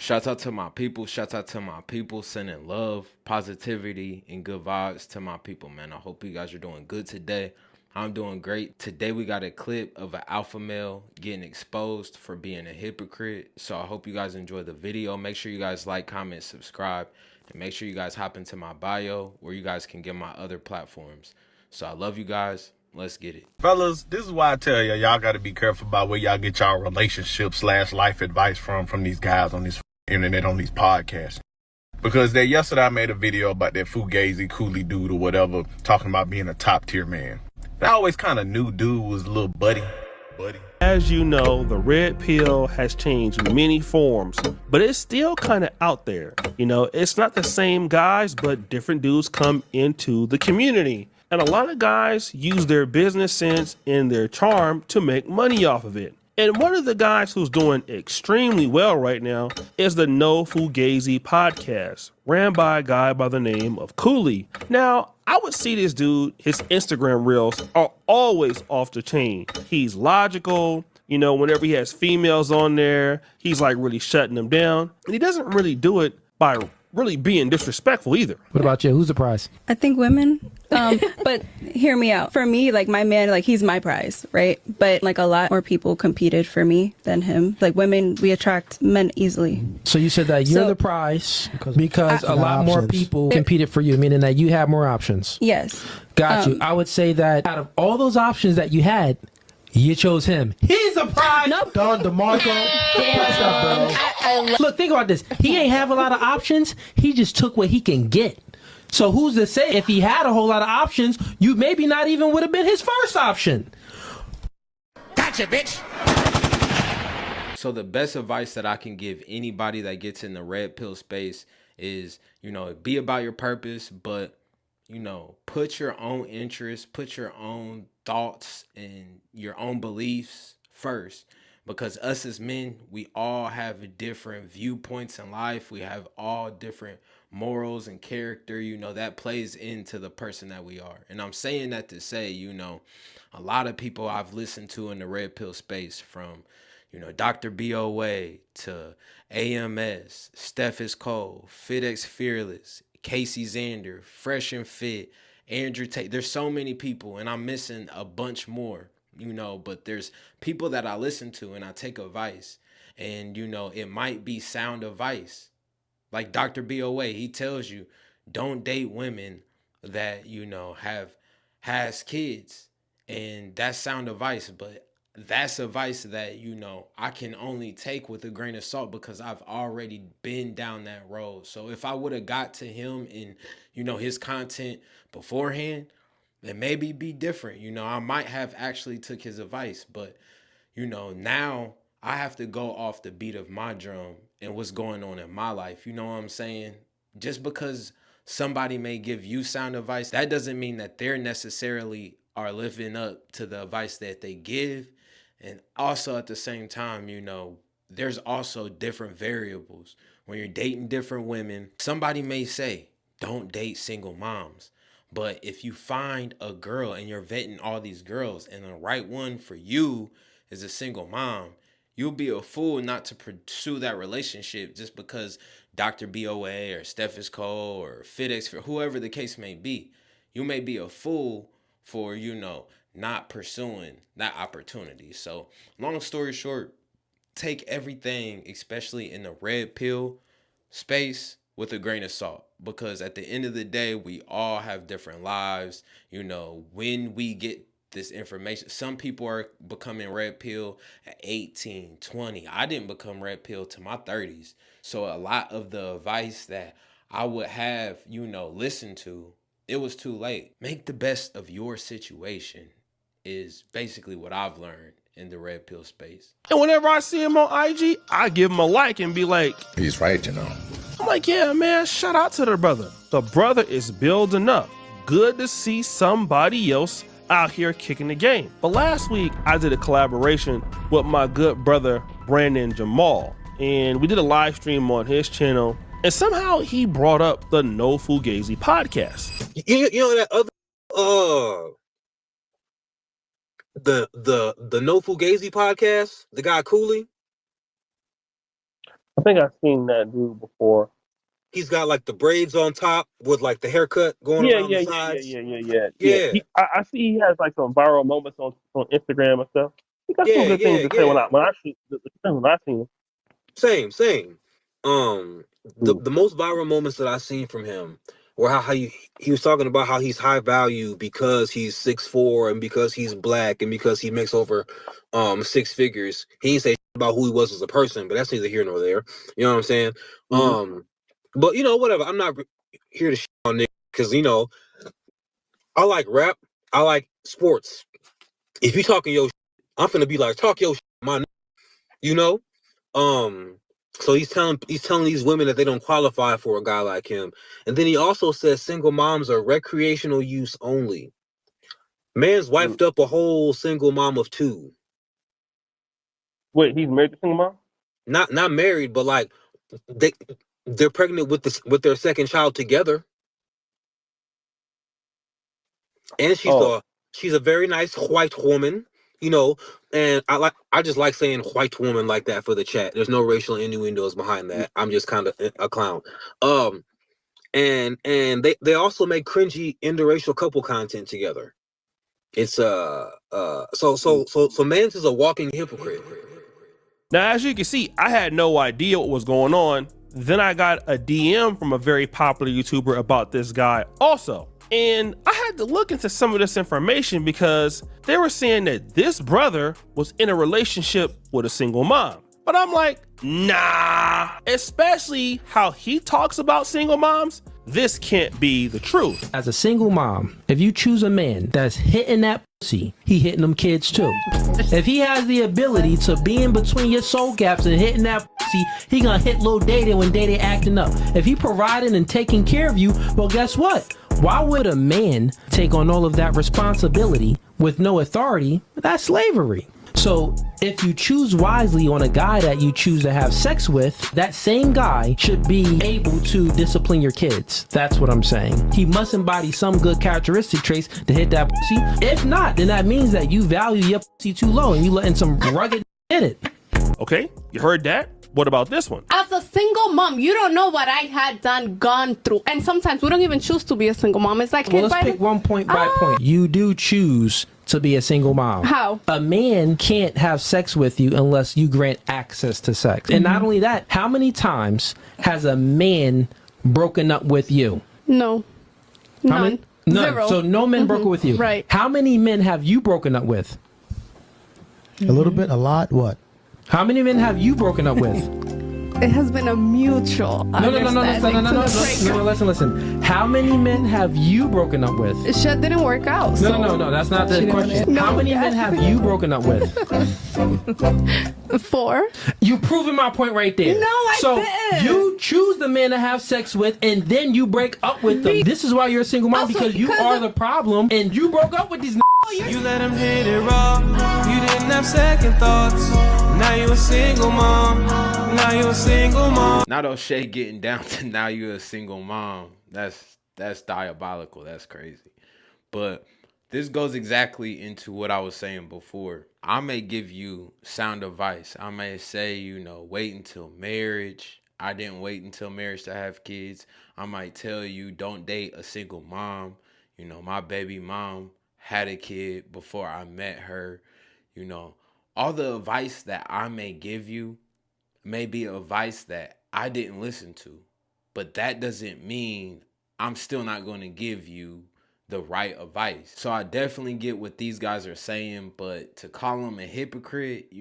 Shout out to my people. Shout out to my people sending love, positivity, and good vibes to my people, man. I hope you guys are doing good today. I'm doing great. Today we got a clip of an alpha male getting exposed for being a hypocrite. So I hope you guys enjoy the video. Make sure you guys like, comment, subscribe, and make sure you guys hop into my bio where you guys can get my other platforms. So I love you guys. Let's get it. Fellas, this is why I tell y'all got to be careful about where y'all get y'all relationship / life advice from these guys on this internet, on these podcasts. Because yesterday I made a video about that Fugazi Cooley dude or whatever, talking about being a top tier man. I always kind of knew dude was a little buddy. As you know, the red pill has changed many forms, but it's still kind of out there. You know, it's not the same guys, but different dudes come into the community. And a lot of guys use their business sense and their charm to make money off of it. And one of the guys who's doing extremely well right now is the No Fugazi podcast, ran by a guy by the name of Cooley. Now, I would see this dude, his Instagram reels are always off the chain. He's logical. You know, whenever he has females on there, he's like really shutting them down. And he doesn't really do it by really being disrespectful either. What about you? Who's the prize? I think women. But hear me out. For me, like my man, like he's my prize, right? But like a lot more people competed for me than him. Like women, we attract men easily. So you said that you're the prize because a lot more people competed for you, meaning that you have more options. Yes. Got you. I would say that out of all those options that you had, you chose him. He's a prize. Nope. Don DeMarco. Look, think about this. He ain't have a lot of options. He just took what he can get. So who's to say if he had a whole lot of options, you maybe not even would have been his first option. Gotcha, bitch. So the best advice that I can give anybody that gets in the red pill space is, you know, be about your purpose, but, you know, put your own interests, put your own thoughts and your own beliefs first. Because us as men, we all have different viewpoints in life. We have all different morals and character, you know, that plays into the person that we are. And I'm saying that to say, you know, a lot of people I've listened to in the red pill space, from, you know, Dr. B.O.A. to AMS, Steph is Cold, FitX Fearless, Casey Zander, Fresh and Fit, Andrew Tate. There's so many people, and I'm missing a bunch more, you know, but there's people that I listen to and I take advice, and, you know, it might be sound advice. Like Dr. B.O.A., he tells you, don't date women that, you know, has kids. And that's sound advice, but that's advice that, you know, I can only take with a grain of salt because I've already been down that road. So if I would have got to him and, you know, his content beforehand, it maybe be different. You know, I might have actually took his advice, but, you know, now I have to go off the beat of my drum and what's going on in my life. You know what I'm saying? Just because somebody may give you sound advice, that doesn't mean that they're necessarily are living up to the advice that they give. And also at the same time, you know, there's also different variables. When you're dating different women, somebody may say, don't date single moms. But if you find a girl and you're vetting all these girls and the right one for you is a single mom, you'll be a fool not to pursue that relationship just because Dr. B.O.A. or Steph is Cole or FitX, whoever the case may be. You may be a fool for, you know, not pursuing that opportunity. So long story short, take everything, especially in the red pill space, with a grain of salt. Because at the end of the day, we all have different lives. You know, when we get this information, some people are becoming red pill at 18, 20. I didn't become red pill to my 30s. So a lot of the advice that I would have, you know, listened to, it was too late. Make the best of your situation is basically what I've learned in the red pill space. And whenever I see him on IG, I give him a like and be like, He's right, you know. I'm like, yeah, man, shout out to the brother. The brother is building up. Good to see somebody else out here kicking the game. But last week, I did a collaboration with my good brother, Brandon Jamal. And we did a live stream on his channel. And somehow he brought up the No Fugazi podcast. You know that other the No Fugazi podcast, the guy Cooley. I think I've seen that dude before. He's got like the braids on top with like the haircut going around the sides. Yeah. Yeah, I see he has like some viral moments on Instagram and stuff. He got some yeah, good things yeah, to say yeah. when I seen him. Same. The most viral moments that I've seen from him were how he was talking about how he's high value because he's 6'4" and because he's black and because he makes over six figures. He didn't say about who he was as a person, but that's neither here nor there. You know what I'm saying? But you know, whatever. I'm not here to shit on niggas because you know I like rap. I like sports. If you talking your shit, I'm finna be like talk your shit, my nigga, you know. So he's telling these women that they don't qualify for a guy like him. And then he also says single moms are recreational use only. Man's wifed up a whole single mom of 2. Wait, he's married to single mom? Not married, but like they're pregnant with their second child together. And she's a very nice white woman, you know, and I just like saying white woman like that for the chat. There's no racial innuendos behind that. I'm just kind of a clown. And they also make cringy interracial couple content together. It's so Mans is a walking hypocrite. Now, as you can see, I had no idea what was going on. Then I got a DM from a very popular YouTuber about this guy also. And I had to look into some of this information because they were saying that this brother was in a relationship with a single mom. But I'm like, nah, especially how he talks about single moms. This can't be the truth. As a single mom, if you choose a man that's hitting that pussy, he hitting them kids too. If he has the ability to be in between your soul gaps and hitting that pussy, he gonna hit little Day-Day when Day-Day acting up. If he providing and taking care of you, well, guess what? Why would a man take on all of that responsibility with no authority? That's slavery. So if you choose wisely on a guy that you choose to have sex with, that same guy should be able to discipline your kids. That's what I'm saying. He must embody some good characteristic traits to hit that pussy. If not, then that means that you value your pussy too low and you letting some rugged hit it. Okay, you heard that? What about this one? As a single mom, you don't know what I had gone through. And sometimes we don't even choose to be a single mom. It's like, well, let's pick one point by point. You do choose to be a single mom. How? A man can't have sex with you unless you grant access to sex. And not only that, how many times has a man broken up with you? No. None. None. Zero. So no men broke up with you. Right. How many men have you broken up with? A little bit, a lot, what? How many men have you broken up with? It has been a mutual Listen. How many men have you broken up with? Shit didn't work out. No, that's not the question. How many men have you broken up with? 4. You proving my point right there. No, I didn't. You choose the man to have sex with and then you break up with them. This is why you're a single mom, because you are the problem and you broke up with these You let him hit it raw. You didn't have second thoughts. Now you a single mom. Now you a single mom. Not O'Shea getting down to now you're a single mom. That's diabolical. That's crazy. But this goes exactly into what I was saying before. I may give you sound advice. I may say, wait until marriage. I didn't wait until marriage to have kids. I might tell you don't date a single mom. My baby mom had a kid before I met her. All the advice that I may give you may be advice that I didn't listen to, but that doesn't mean I'm still not going to give you the right advice. So I definitely get what these guys are saying, but to call them a hypocrite,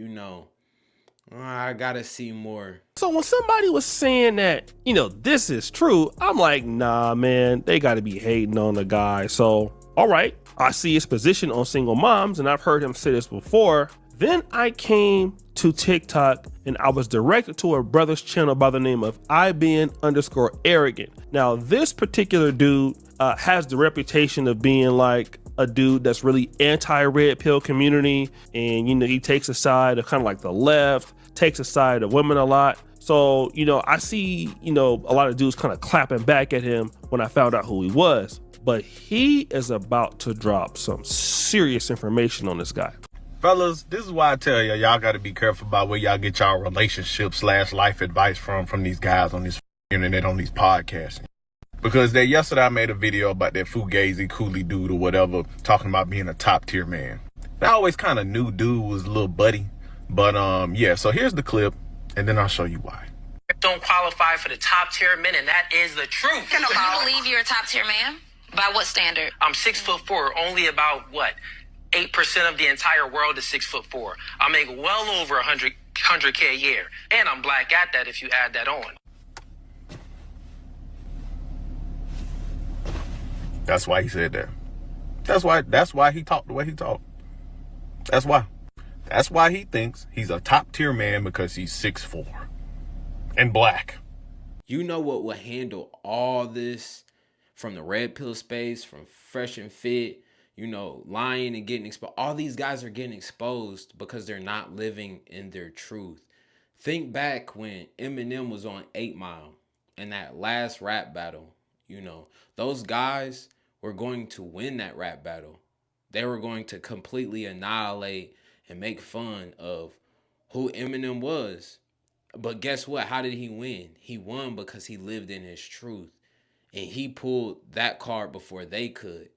I gotta see more. So when somebody was saying that, this is true, I'm like, nah, man, they gotta be hating on the guy. So, all right, I see his position on single moms, and I've heard him say this before. Then I came to TikTok and I was directed to a brother's channel by the name of IBN_arrogant. Now, this particular dude has the reputation of being like a dude that's really anti-red pill community. And, he takes a side of kind of like the left, takes a side of women a lot. So, I see, a lot of dudes kind of clapping back at him when I found out who he was. But he is about to drop some serious information on this guy. Fellas, this is why I tell y'all got to be careful about where y'all get y'all relationship / life advice from these guys on this internet, on these podcasts. Because yesterday I made a video about that Fugazi Cooley dude or whatever, talking about being a top tier man. I always kind of knew dude was a little buddy, but yeah. So here's the clip, and then I'll show you why. Don't qualify for the top tier men, and that is the truth. Do you believe you're a top tier man? By what standard? I'm 6'4", only about what? 8% of the entire world is 6'4". I make well over 100K a year, and I'm black at that if you add that on. That's why he said that. That's why he talked the way he talked. That's why he thinks he's a top tier man, because he's 6'4" and black. You know what will handle all this from the red pill space, from Fresh and Fit, lying and getting exposed. All these guys are getting exposed because they're not living in their truth. Think back when Eminem was on 8 Mile in that last rap battle. Those guys were going to win that rap battle. They were going to completely annihilate and make fun of who Eminem was. But guess what? How did he win? He won because he lived in his truth. And he pulled that card before they could.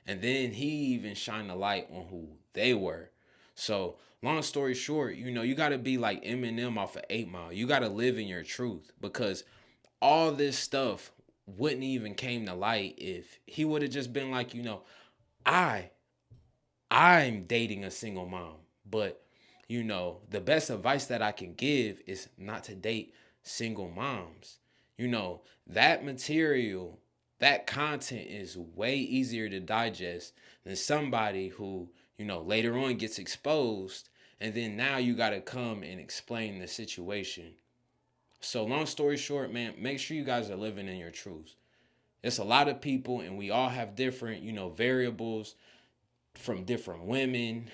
And then he even shined a light on who they were. So, long story short, you got to be like Eminem off of 8 Mile. You got to live in your truth, because all this stuff wouldn't even came to light if he would have just been like, I'm dating a single mom. But, the best advice that I can give is not to date single moms. That material, that content is way easier to digest than somebody who, later on gets exposed, and then now you got to come and explain the situation. So long story short, man, make sure you guys are living in your truths. It's a lot of people, and we all have different, variables from different women,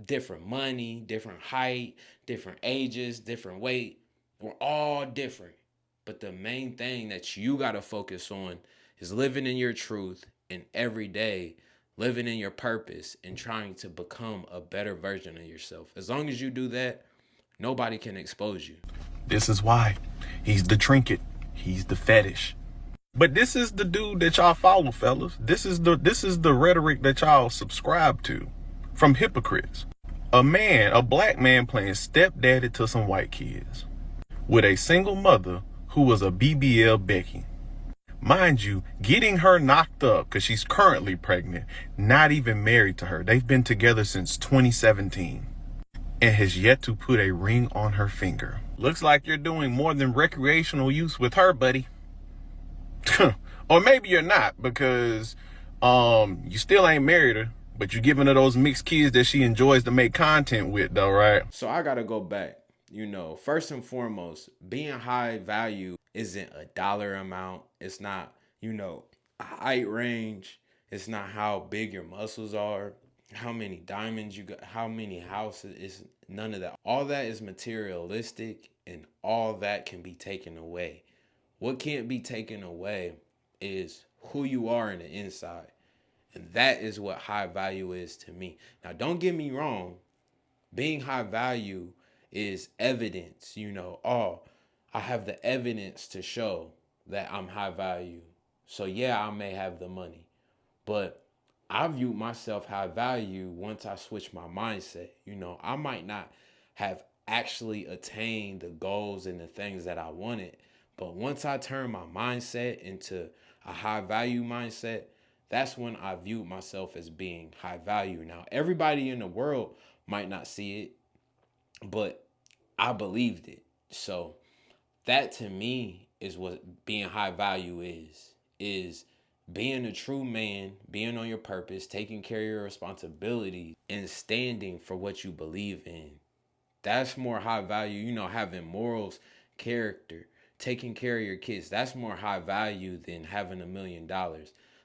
different money, different height, different ages, different weight. We're all different. But the main thing that you got to focus on is living in your truth, and every day living in your purpose and trying to become a better version of yourself. As long as you do that, nobody can expose you. This is why he's the trinket. He's the fetish. But this is the dude that y'all follow, fellas. This is the rhetoric that y'all subscribe to from hypocrites. A black man playing stepdaddy to some white kids with a single mother who was a BBL Becky. Mind you, getting her knocked up because she's currently pregnant, not even married to her. They've been together since 2017 and has yet to put a ring on her finger. Looks like you're doing more than recreational use with her, buddy. Or maybe you're not, because you still ain't married her, but you're giving her those mixed kids that she enjoys to make content with, though, right? So I got to go back. First and foremost, being high value isn't a dollar amount. It's not, a height range. It's not how big your muscles are, how many diamonds you got, how many houses. It's none of that. All that is materialistic, and all that can be taken away. What can't be taken away is who you are in the inside. And that is what high value is to me. Now, don't get me wrong. Being high value is evidence, I have the evidence to show that I'm high value. So yeah, I may have the money, but I view myself high value once I switch my mindset. I might not have actually attained the goals and the things that I wanted, but once I turn my mindset into a high value mindset, that's when I view myself as being high value. Now, everybody in the world might not see it, but I believed it. So that to me is what being high value is being a true man, being on your purpose, taking care of your responsibilities, and standing for what you believe in. That's more high value, having morals, character, taking care of your kids. That's more high value than having $1 million.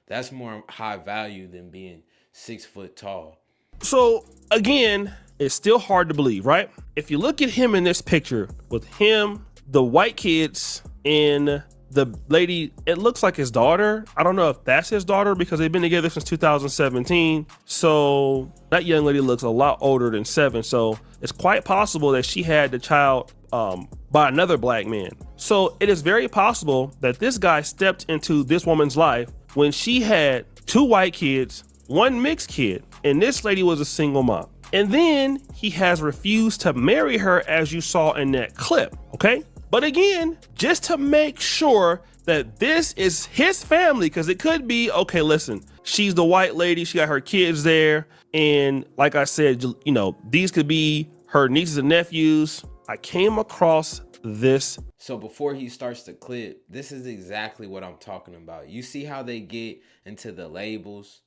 That's more high value than being 6 foot tall. So again, it's still hard to believe, right? If you look at him in this picture with him, the white kids, and the lady, it looks like his daughter. I don't know if that's his daughter because they've been together since 2017. So that young lady looks a lot older than 7. So it's quite possible that she had the child by another black man. So it is very possible that this guy stepped into this woman's life when she had 2 white kids, 1 mixed kid, and this lady was a single mom. And then he has refused to marry her, as you saw in that clip, okay? But again, just to make sure that this is his family, because it could be, okay, listen, she's the white lady, she got her kids there, and like I said, you know, these could be her nieces and nephews. I came across this. So before he starts the clip, this is exactly what I'm talking about. You see how they get into the labels?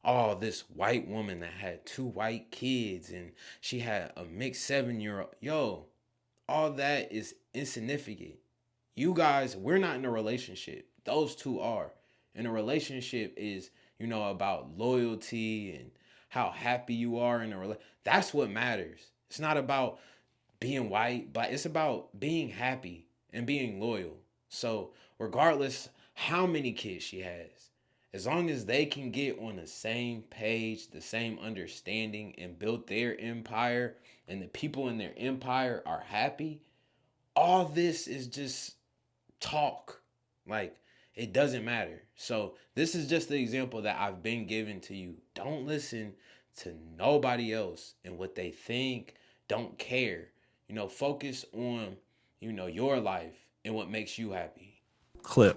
Oh, this white woman that had 2 white kids and she had a mixed 7-year-old. Yo, all that is insignificant. You guys, we're not in a relationship. Those 2 are. And a relationship is, you know, about loyalty and how happy you are in a relationship. That's what matters. It's not about being white, but it's about being happy and being loyal. So regardless how many kids she has, as long as they can get on the same page, the same understanding, and build their empire, and the people in their empire are happy, all this is just talk. Like, it doesn't matter. So this is just the example that I've been given to you. Don't listen to nobody else and what they think. Don't care. You know, focus on, you know, your life and what makes you happy. Clip.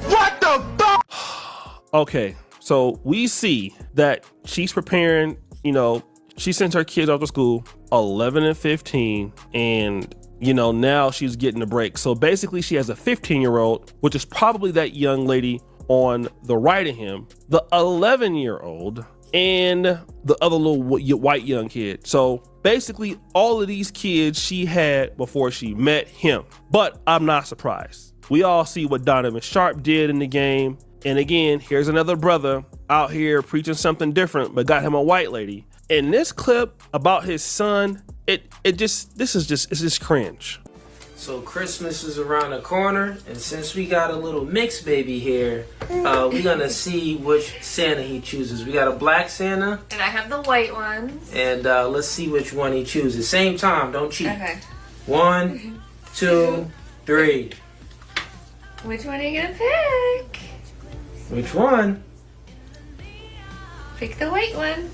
What the fuck? Okay, so we see that she's preparing, you know, she sends her kids off to school, 11 and 15, and, you know, now she's getting a break. So basically she has a 15-year-old, which is probably that young lady on the right of him, the 11-year-old, and the other little white young kid. So basically all of these kids she had before she met him. But I'm not surprised. We all see what Donovan Sharp did in the game. And again, here's another brother out here preaching something different, but got him a white lady. In this clip about his son, it's just cringe. So Christmas is around the corner, and since we got a little mixed baby here, we're gonna see which Santa he chooses. We got a black Santa, And I have the white ones. and let's see which one he chooses. Same time, don't cheat. Okay. 1, 2, 3. Which one are you gonna pick? Which one? Pick the white one.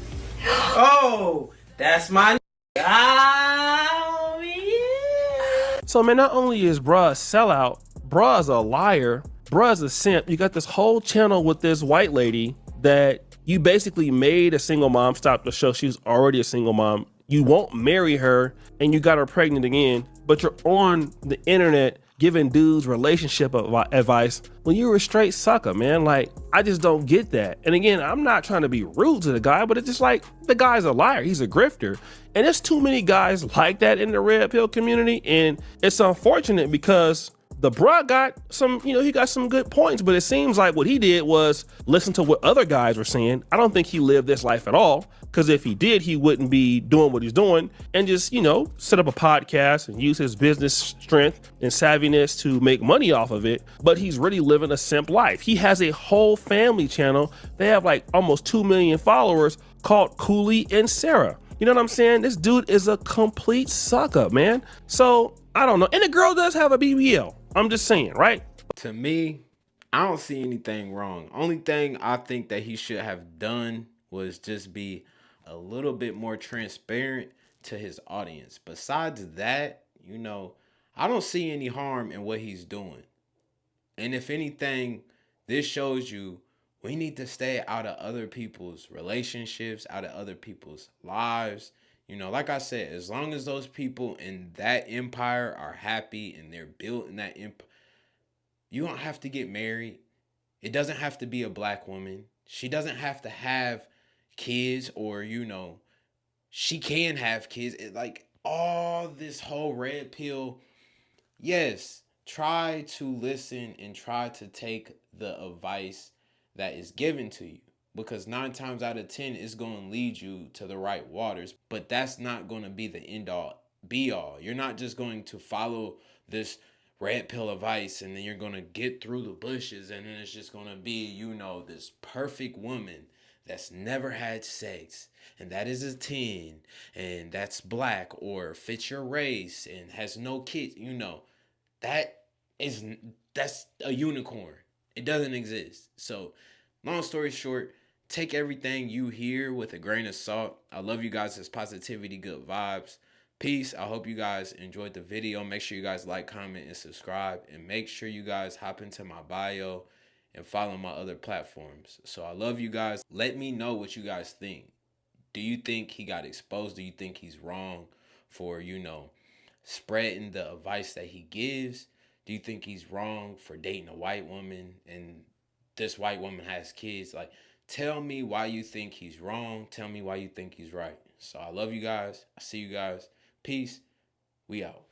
Oh, that's my. Oh, yeah. So man, not only is bruh a sellout, bruh's a liar, bruh's a simp. You got this whole channel with this white lady that you basically made a single mom stop to show she's already a single mom. You won't marry her and you got her pregnant again, but you're on the internet giving dudes relationship advice when you were a straight sucker, man. Like, I just don't get that. And again, I'm not trying to be rude to the guy, but it's just like, the guy's a liar. He's a grifter. And there's too many guys like that in the red pill community. And it's unfortunate because the bruh got some, you know, he got some good points, but it seems like what he did was listen to what other guys were saying. I don't think he lived this life at all, because if he did, he wouldn't be doing what he's doing and just, you know, set up a podcast and use his business strength and savviness to make money off of it. But he's really living a simp life. He has a whole family channel. They have like almost 2 million followers called Cooley and Sarah. You know what I'm saying? This dude is a complete sucker, man. So I don't know. And the girl does have a BBL. I'm just saying, right? To me, I don't see anything wrong. Only thing I think that he should have done was just be a little bit more transparent to his audience. Besides that, you know, I don't see any harm in what he's doing. And if anything, this shows you we need to stay out of other people's relationships, out of other people's lives. You know, like I said, as long as those people in that empire are happy and they're built in that empire, you don't have to get married. It doesn't have to be a black woman. She doesn't have to have kids, or, you know, she can have kids. Like, all this whole red pill, yes, try to listen and try to take the advice that is given to you. because 9 times out of 10 it's going to lead you to the right waters, but that's not going to be the end all be all. You're not just going to follow this red pill advice and then you're going to get through the bushes and then it's just going to be, you know, this perfect woman that's never had sex and that is a 10 and that's black or fits your race and has no kids. You know, that's a unicorn. It doesn't exist. So long story short, take everything you hear with a grain of salt. I love you guys. It's positivity, good vibes. Peace. I hope you guys enjoyed the video. Make sure you guys like, comment, and subscribe. And make sure you guys hop into my bio and follow my other platforms. So I love you guys. Let me know what you guys think. Do you think he got exposed? Do you think he's wrong for, you know, spreading the advice that he gives? Do you think he's wrong for dating a white woman and this white woman has kids? Like, tell me why you think he's wrong. Tell me why you think he's right. So I love you guys. I see you guys. Peace. We out.